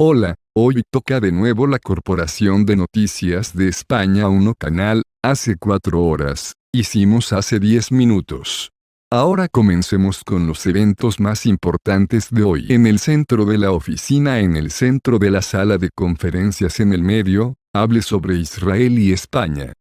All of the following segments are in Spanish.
Hola, hoy toca de nuevo la Corporación de Noticias de España 1 Canal, hace 4 horas, hicimos hace 10 minutos. Ahora comencemos con los eventos más importantes de hoy. En el centro de la oficina, en el centro de la sala de conferencias en el medio, hable sobre Israel y España.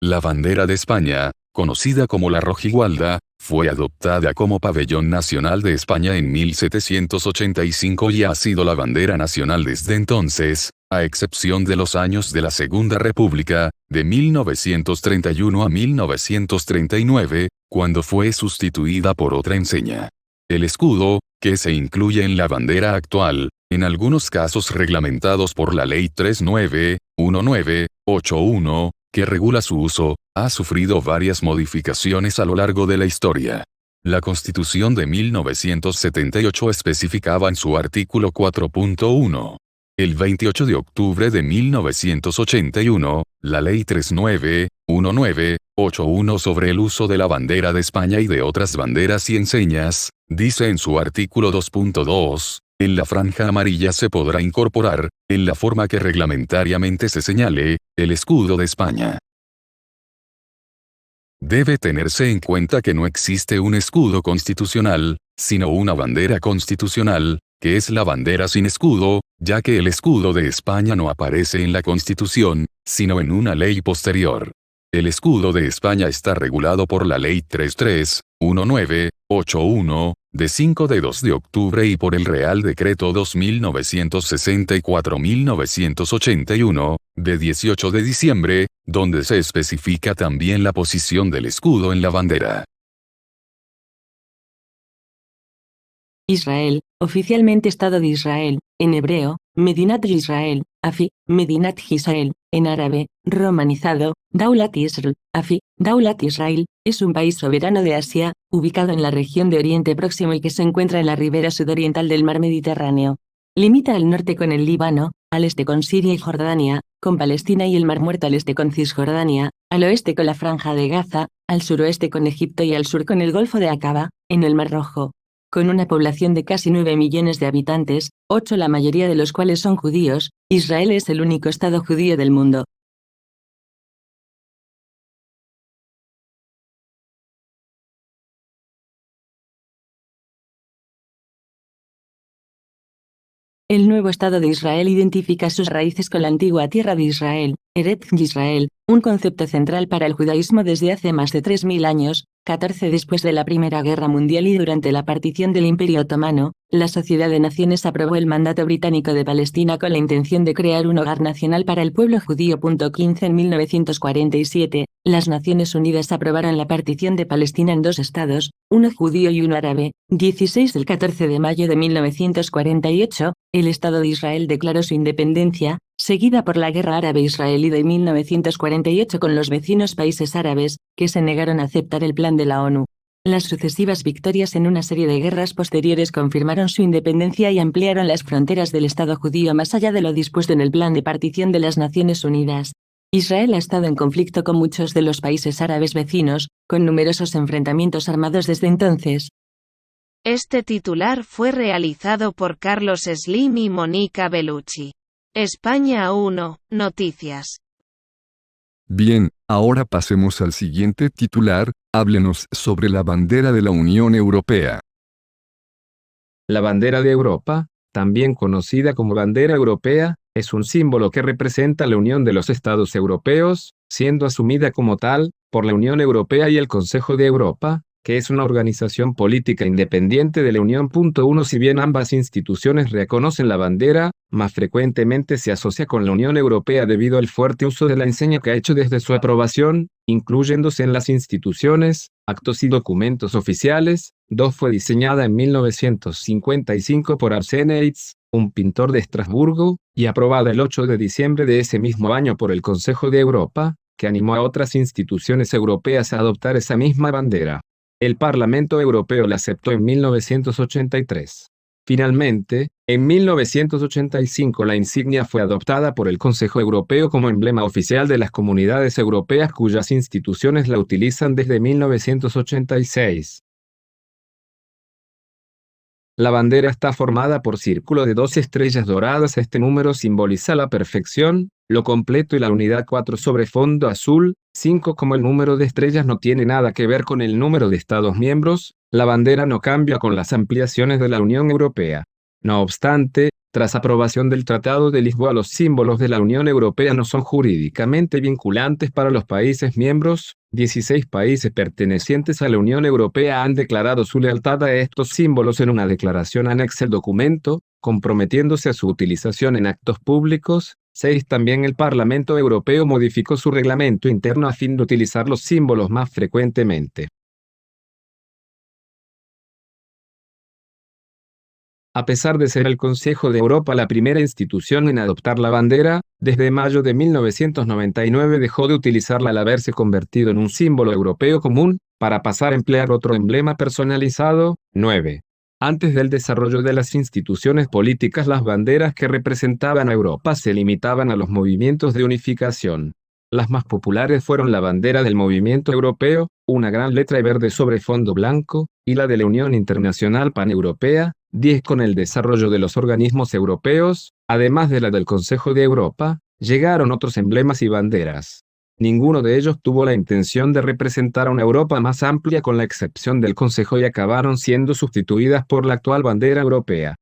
La bandera de España, conocida como la rojigualda, fue adoptada como pabellón nacional de España en 1785 y ha sido la bandera nacional desde entonces, a excepción de los años de la Segunda República, de 1931 a 1939, cuando fue sustituida por otra enseña. El escudo, que se incluye en la bandera actual, en algunos casos reglamentados por la Ley 391981, que regula su uso, ha sufrido varias modificaciones a lo largo de la historia. La Constitución de 1978 especificaba en su artículo 4.1. El 28 de octubre de 1981, la Ley 391981 sobre el uso de la bandera de España y de otras banderas y enseñas, dice en su artículo 2.2, en la franja amarilla se podrá incorporar, en la forma que reglamentariamente se señale, el escudo de España. Debe tenerse en cuenta que no existe un escudo constitucional, sino una bandera constitucional, que es la bandera sin escudo, ya que el escudo de España no aparece en la Constitución, sino en una ley posterior. El escudo de España está regulado por la Ley 331981, de 5 de 2 de octubre y por el Real Decreto 2964-1981, de 18 de diciembre, donde se especifica también la posición del escudo en la bandera. Israel, oficialmente Estado de Israel, en hebreo, Medinat Israel, Afi, Medinat Israel, en árabe, romanizado, Daulat Israel, Afi, Daulat Israel, es un país soberano de Asia, ubicado en la región de Oriente Próximo y que se encuentra en la ribera sudoriental del mar Mediterráneo. Limita al norte con el Líbano, al este con Siria y Jordania, con Palestina y el Mar Muerto al este con Cisjordania, al oeste con la Franja de Gaza, al suroeste con Egipto y al sur con el Golfo de Aqaba, en el Mar Rojo. Con una población de casi 9 millones de habitantes, 8 la mayoría de los cuales son judíos, Israel es el único estado judío del mundo. El nuevo Estado de Israel identifica sus raíces con la antigua tierra de Israel, Eretz Yisrael, un concepto central para el judaísmo desde hace más de 3000 años, 14 después de la Primera Guerra Mundial y durante la partición del Imperio Otomano. La Sociedad de Naciones aprobó el mandato británico de Palestina con la intención de crear un hogar nacional para el pueblo judío. 15 En 1947, las Naciones Unidas aprobaron la partición de Palestina en 2 estados, uno judío y uno árabe. 16 del 14 de mayo de 1948, el Estado de Israel declaró su independencia, seguida por la Guerra Árabe-Israelí de 1948 con los vecinos países árabes, que se negaron a aceptar el plan de la ONU. Las sucesivas victorias en una serie de guerras posteriores confirmaron su independencia y ampliaron las fronteras del Estado judío más allá de lo dispuesto en el plan de partición de las Naciones Unidas. Israel ha estado en conflicto con muchos de los países árabes vecinos, con numerosos enfrentamientos armados desde entonces. Este titular fue realizado por Carlos Slim y Mónica Bellucci. España 1, Noticias. Bien, ahora pasemos al siguiente titular, háblenos sobre la bandera de la Unión Europea. La bandera de Europa, también conocida como bandera europea, es un símbolo que representa la unión de los Estados europeos, siendo asumida como tal, por la Unión Europea y el Consejo de Europa, que es una organización política independiente de la Unión. 1 Si bien ambas instituciones reconocen la bandera, más frecuentemente se asocia con la Unión Europea debido al fuerte uso de la enseña que ha hecho desde su aprobación, incluyéndose en las instituciones, actos y documentos oficiales. 2 Fue diseñada en 1955 por Arsène Heitz, un pintor de Estrasburgo, y aprobada el 8 de diciembre de ese mismo año por el Consejo de Europa, que animó a otras instituciones europeas a adoptar esa misma bandera. El Parlamento Europeo la aceptó en 1983. Finalmente, en 1985 la insignia fue adoptada por el Consejo Europeo como emblema oficial de las comunidades europeas cuyas instituciones la utilizan desde 1986. La bandera está formada por círculo de 2 estrellas doradas. Este número simboliza la perfección, lo completo y la unidad. 4 sobre fondo azul. 5 Como el número de estrellas no tiene nada que ver con el número de Estados miembros, la bandera no cambia con las ampliaciones de la Unión Europea. No obstante, tras aprobación del Tratado de Lisboa, los símbolos de la Unión Europea no son jurídicamente vinculantes para los países miembros. 16 países pertenecientes a la Unión Europea han declarado su lealtad a estos símbolos en una declaración anexa al documento, comprometiéndose a su utilización en actos públicos. 6 También el Parlamento Europeo modificó su reglamento interno a fin de utilizar los símbolos más frecuentemente. A pesar de ser el Consejo de Europa la primera institución en adoptar la bandera, desde mayo de 1999 dejó de utilizarla al haberse convertido en un símbolo europeo común, para pasar a emplear otro emblema personalizado. 9. Antes del desarrollo de las instituciones políticas, las banderas que representaban a Europa se limitaban a los movimientos de unificación. Las más populares fueron la bandera del Movimiento Europeo, una gran letra verde sobre fondo blanco, y la de la Unión Internacional Paneuropea. 10 Con el desarrollo de los organismos europeos, además de la del Consejo de Europa, llegaron otros emblemas y banderas. Ninguno de ellos tuvo la intención de representar a una Europa más amplia, con la excepción del Consejo, y acabaron siendo sustituidas por la actual bandera europea.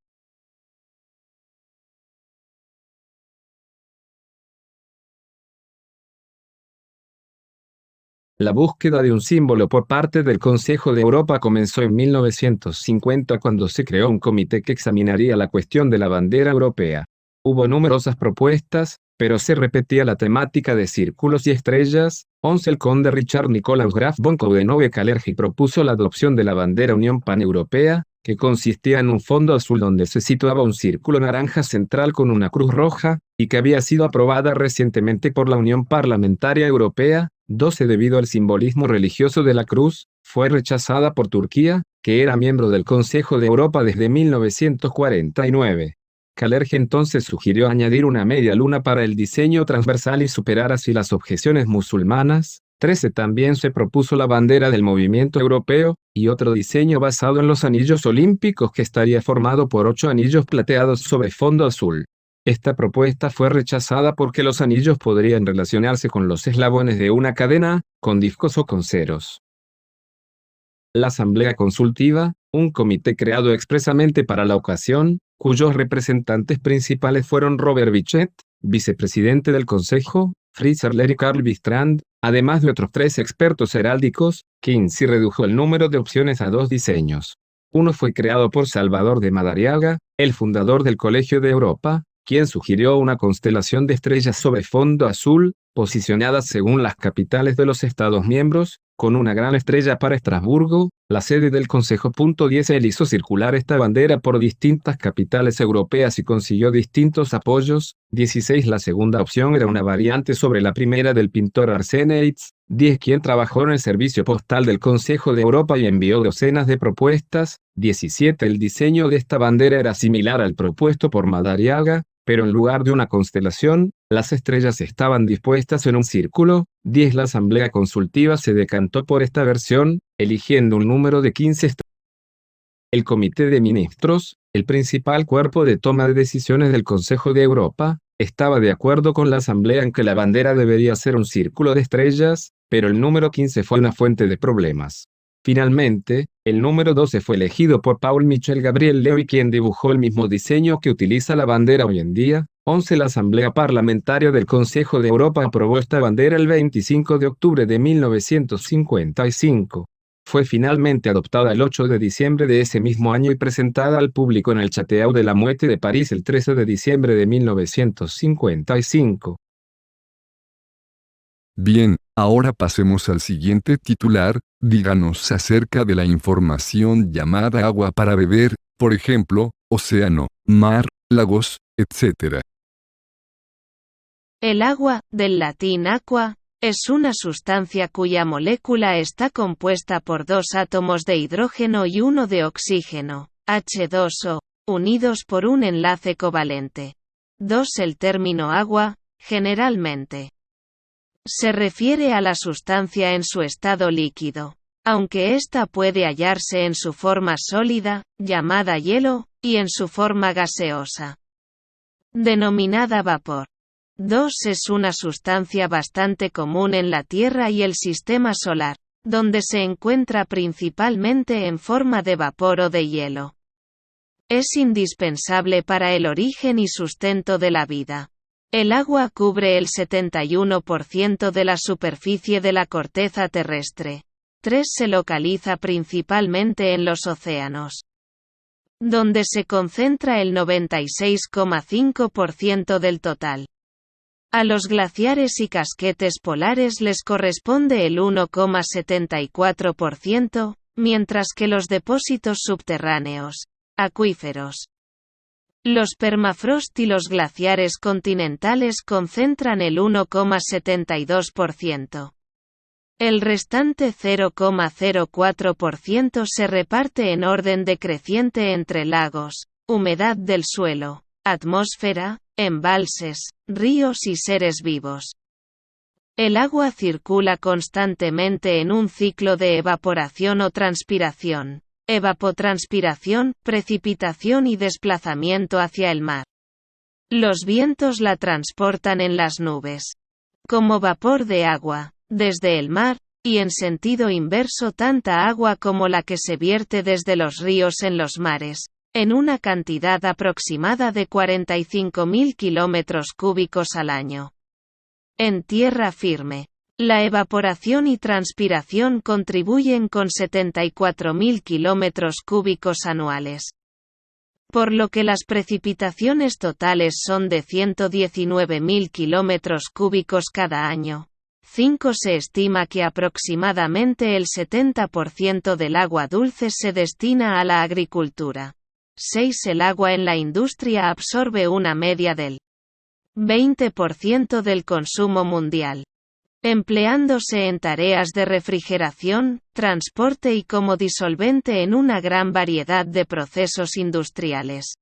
La búsqueda de un símbolo por parte del Consejo de Europa comenzó en 1950, cuando se creó un comité que examinaría la cuestión de la bandera europea. Hubo numerosas propuestas, pero se repetía la temática de círculos y estrellas. 11 El conde Richard Nicolaus Graf von Coudenhove-Kalergi propuso la adopción de la bandera Unión Paneuropea, que consistía en un fondo azul donde se situaba un círculo naranja central con una cruz roja, y que había sido aprobada recientemente por la Unión Parlamentaria Europea. 12 Debido al simbolismo religioso de la cruz, fue rechazada por Turquía, que era miembro del Consejo de Europa desde 1949. Kalergi entonces sugirió añadir una media luna para el diseño transversal y superar así las objeciones musulmanas. 13 También se propuso la bandera del Movimiento Europeo, y otro diseño basado en los anillos olímpicos, que estaría formado por 8 anillos plateados sobre fondo azul. Esta propuesta fue rechazada porque los anillos podrían relacionarse con los eslabones de una cadena, con discos o con ceros. La Asamblea Consultiva, un comité creado expresamente para la ocasión, cuyos representantes principales fueron Robert Bichet, vicepresidente del Consejo, Fritz Erler y Karl Wistrand, además de otros 3 expertos heráldicos. 15 Redujo el número de opciones a 2 diseños. Uno fue creado por Salvador de Madariaga, el fundador del Colegio de Europa, quien sugirió una constelación de estrellas sobre fondo azul, posicionadas según las capitales de los Estados miembros, con una gran estrella para Estrasburgo, la sede del Consejo. 10 Él hizo circular esta bandera por distintas capitales europeas y consiguió distintos apoyos. 16 La segunda opción era una variante sobre la primera del pintor Arseneitz. 10 Quien trabajó en el servicio postal del Consejo de Europa y envió docenas de propuestas. 17 El diseño de esta bandera era similar al propuesto por Madariaga, pero en lugar de una constelación, las estrellas estaban dispuestas en un círculo. 10 La Asamblea Consultiva se decantó por esta versión, eligiendo un número de 15 estrellas. El Comité de Ministros, el principal cuerpo de toma de decisiones del Consejo de Europa, estaba de acuerdo con la Asamblea en que la bandera debería ser un círculo de estrellas, pero el número 15 fue una fuente de problemas. Finalmente, el número 12 fue elegido por Paul Michel Gabriel Levy, quien dibujó el mismo diseño que utiliza la bandera hoy en día. 11 La Asamblea Parlamentaria del Consejo de Europa aprobó esta bandera el 25 de octubre de 1955. Fue finalmente adoptada el 8 de diciembre de ese mismo año y presentada al público en el Château de la Muette de París el 13 de diciembre de 1955. Bien, ahora pasemos al siguiente titular. Díganos acerca de la información llamada agua para beber, por ejemplo, océano, mar, lagos, etc. El agua, del latín aqua, es una sustancia cuya molécula está compuesta por 2 átomos de hidrógeno y 1 de oxígeno, H2O, unidos por un enlace covalente. 2 El término agua, generalmente, se refiere a la sustancia en su estado líquido. aunque ésta puede hallarse en su forma sólida, llamada hielo, y en su forma gaseosa, denominada vapor. 2. Es una sustancia bastante común en la Tierra y el Sistema Solar, donde se encuentra principalmente en forma de vapor o de hielo. Es indispensable para el origen y sustento de la vida. El agua cubre el 71% de la superficie de la corteza terrestre. 3. Se localiza principalmente en los océanos, donde se concentra el 96,5% del total. A los glaciares y casquetes polares les corresponde el 1,74%, mientras que los depósitos subterráneos, acuíferos, los permafrost y los glaciares continentales concentran el 1,72%. El restante 0,04% se reparte en orden decreciente entre lagos, humedad del suelo, atmósfera, embalses, ríos y seres vivos. El agua circula constantemente en un ciclo de evaporación o transpiración, evapotranspiración, precipitación y desplazamiento hacia el mar. Los vientos la transportan en las nubes, como vapor de agua, desde el mar, y en sentido inverso tanta agua como la que se vierte desde los ríos en los mares, en una cantidad aproximada de 45.000 kilómetros cúbicos al año. En tierra firme, la evaporación y transpiración contribuyen con 74.000 kilómetros cúbicos anuales, por lo que las precipitaciones totales son de 119.000 kilómetros cúbicos cada año. 5. Se estima que aproximadamente el 70% del agua dulce se destina a la agricultura. 6. El agua en la industria absorbe una media del 20% del consumo mundial, empleándose en tareas de refrigeración, transporte y como disolvente en una gran variedad de procesos industriales.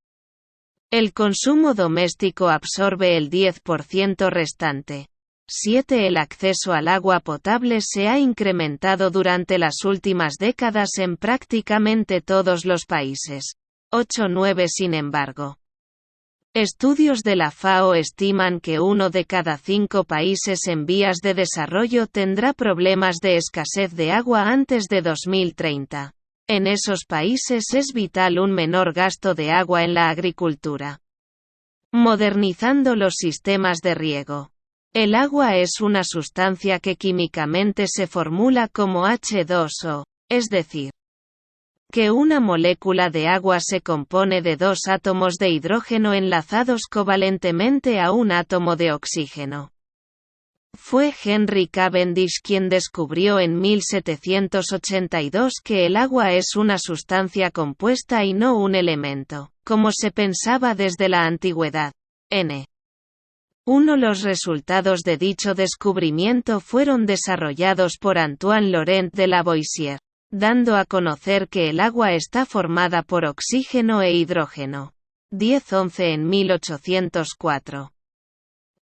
El consumo doméstico absorbe el 10% restante. 7. El acceso al agua potable se ha incrementado durante las últimas décadas en prácticamente todos los países. 8. 9. Sin embargo, estudios de la FAO estiman que 1 de cada 5 países en vías de desarrollo tendrá problemas de escasez de agua antes de 2030. En esos países es vital un menor gasto de agua en la agricultura. Modernizando los sistemas de riego. El agua es una sustancia que químicamente se formula como H2O, es decir, que una molécula de agua se compone de dos átomos de hidrógeno enlazados covalentemente a un átomo de oxígeno. Fue Henry Cavendish quien descubrió en 1782 que el agua es una sustancia compuesta y no un elemento, como se pensaba desde la antigüedad. Los resultados de dicho descubrimiento fueron desarrollados por Antoine Laurent de Lavoisier, dando a conocer que el agua está formada por oxígeno e hidrógeno. 10-11 en 1804.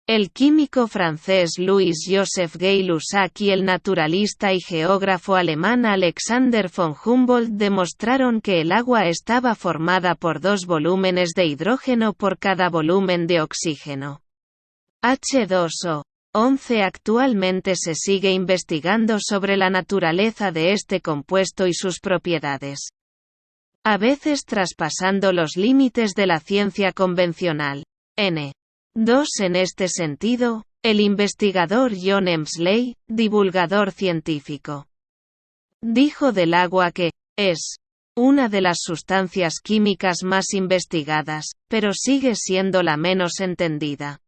El químico francés Louis-Joseph Gay-Lussac y el naturalista y geógrafo alemán Alexander von Humboldt demostraron que el agua estaba formada por 2 volúmenes de hidrógeno por cada volumen de oxígeno. H2O. 11. Actualmente se sigue investigando sobre la naturaleza de este compuesto y sus propiedades, a veces traspasando los límites de la ciencia convencional. 2. En este sentido, el investigador John Emsley, divulgador científico, dijo del agua que es una de las sustancias químicas más investigadas, pero sigue siendo la menos entendida.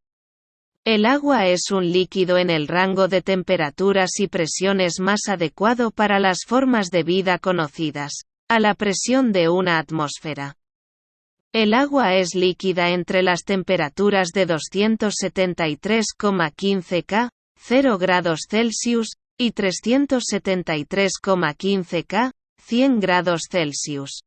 El agua es un líquido en el rango de temperaturas y presiones más adecuado para las formas de vida conocidas, a la presión de una atmósfera. El agua es líquida entre las temperaturas de 273,15 K, 0 grados Celsius, y 373,15 K, 100 grados Celsius.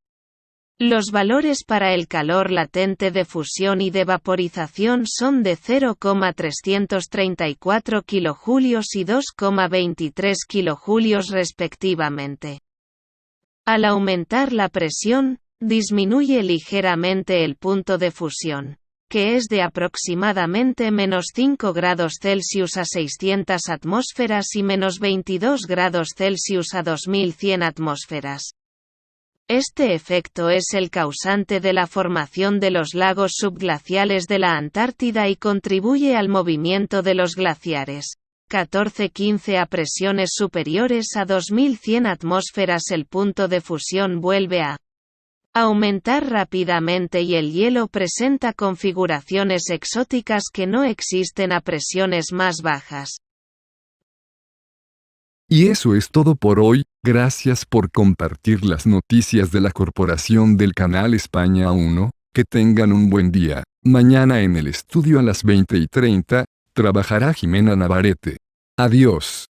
Los valores para el calor latente de fusión y de vaporización son de 0,334 kilojulios y 2,23 kilojulios respectivamente. Al aumentar la presión, disminuye ligeramente el punto de fusión, que es de aproximadamente -5 grados Celsius a 600 atmósferas y -22 grados Celsius a 2100 atmósferas. Este efecto es el causante de la formación de los lagos subglaciales de la Antártida y contribuye al movimiento de los glaciares. 14-15 a presiones superiores a 2100 atmósferas el punto de fusión vuelve a aumentar rápidamente y el hielo presenta configuraciones exóticas que no existen a presiones más bajas. Y eso es todo por hoy, gracias por compartir las noticias de la Corporación del Canal España 1, que tengan un buen día. Mañana en el estudio a las 20:30, trabajará Jimena Navarrete. Adiós.